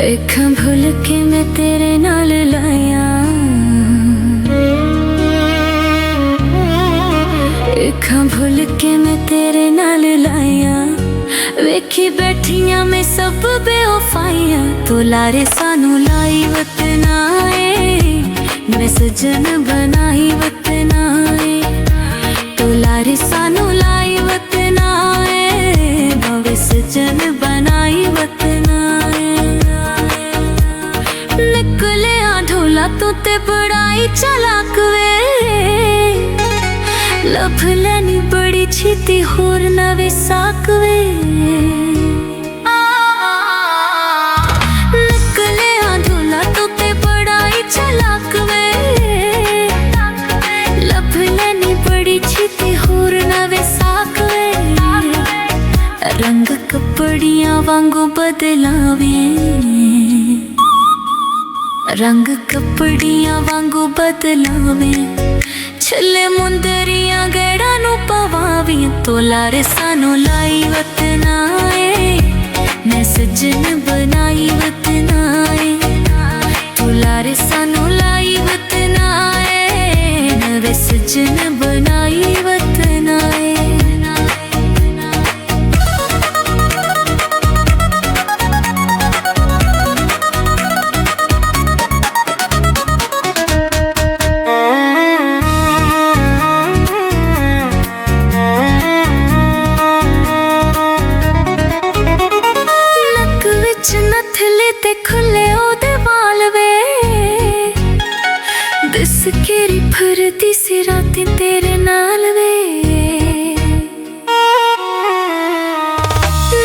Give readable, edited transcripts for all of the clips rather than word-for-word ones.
अखां भुल के मैं तेरे नाल लाया, अखां भुल के मैं तेरे नाल लाया। वेखी बैठियां मैं सब बेवफाइयां, तू लारे सानू लाई वतनाए। मैं सजन बनाई वतनाए, तू लारे सानू लाई वतनाए। भवे सजन बनाई वतनाए। निकले ढोला तू ते बड़ाई चालाक वे, लभ लैनी बड़ी छीती होर नवे साक वे। निकले ढोला तू ते बड़ाई चालाक वे, लभ लैनी बड़ी छीती होर नवे साक वे। रंग कपड़ियां वांगू बदलावे, रंग कपड़ियां वांगू बदलावे। छले मुंदरियां गैड़ा नू पवावी, तो लारे सानू लाई वतनाए। मैं सजन बनाई वतनाए, तो लारे सानू लाई वतनाए। नवे सजन बनाई वतनाए। नथले ते खुले ओदे बाल वे, दिस केरी फरदी सी राती तेरे नाल वे।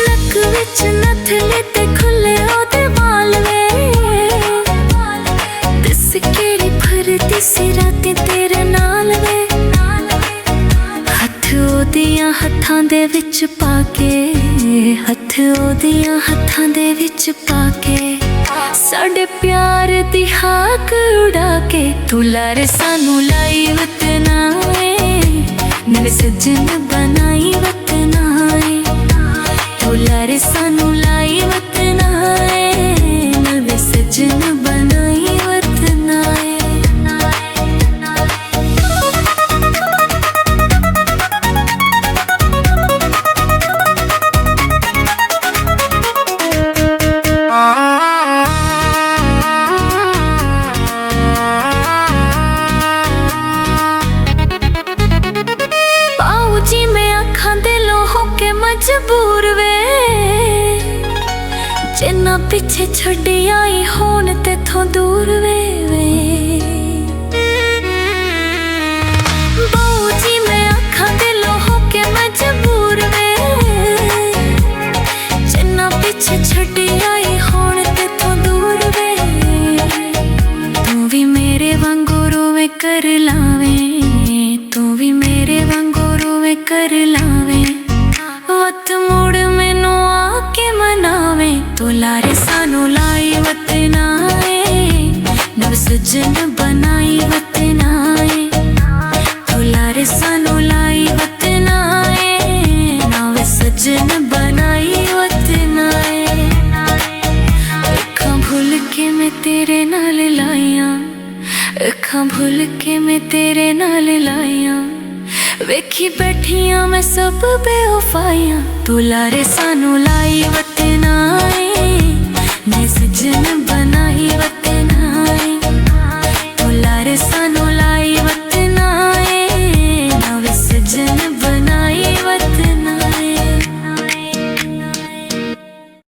नक विच नथले ते खुले ओदे बाल वे, दिस केरी फरदी सी राती तेरे नाल वे। हथ ओदियां हत्थां दे विच पाके, हथ ओदियां हत्थां दे विच पाके। साडे प्यार दी हाक उड़ा के, तू लारे सानू लाई वतनाए। नवे सजन बनाई वतनाए, तू लारे सानू लाई वतनाए। नवे सजन बनाई वतनाए। मजबूर वे, जिन्ना पिछे छड़ आई होन तेथों दूर वे। बाऊ जी मैं आखां दिलों होके मजबूर वे, जिन्ना पिछे छड़ आई होन तेथों दूर वे। तू भी मेरे वांगू रोवे कर लावे, तू भी मेरे वांगू रोवे कर लावे। वत मुड़ मैनू आके मनावे, तो लारे सानू लाई वतनाए। नव सजन बनाई वतनाए, तो लारे सानू लाई वतनाए। नव सजन बनाई वतनाए। अखां भुल के मैं तेरे नाल लाया, अखां भुल के मैं तेरे नाल लाया। वेखी बैठियां मैं सब बेवफाइयां, तू लारे सानू लाई वतना।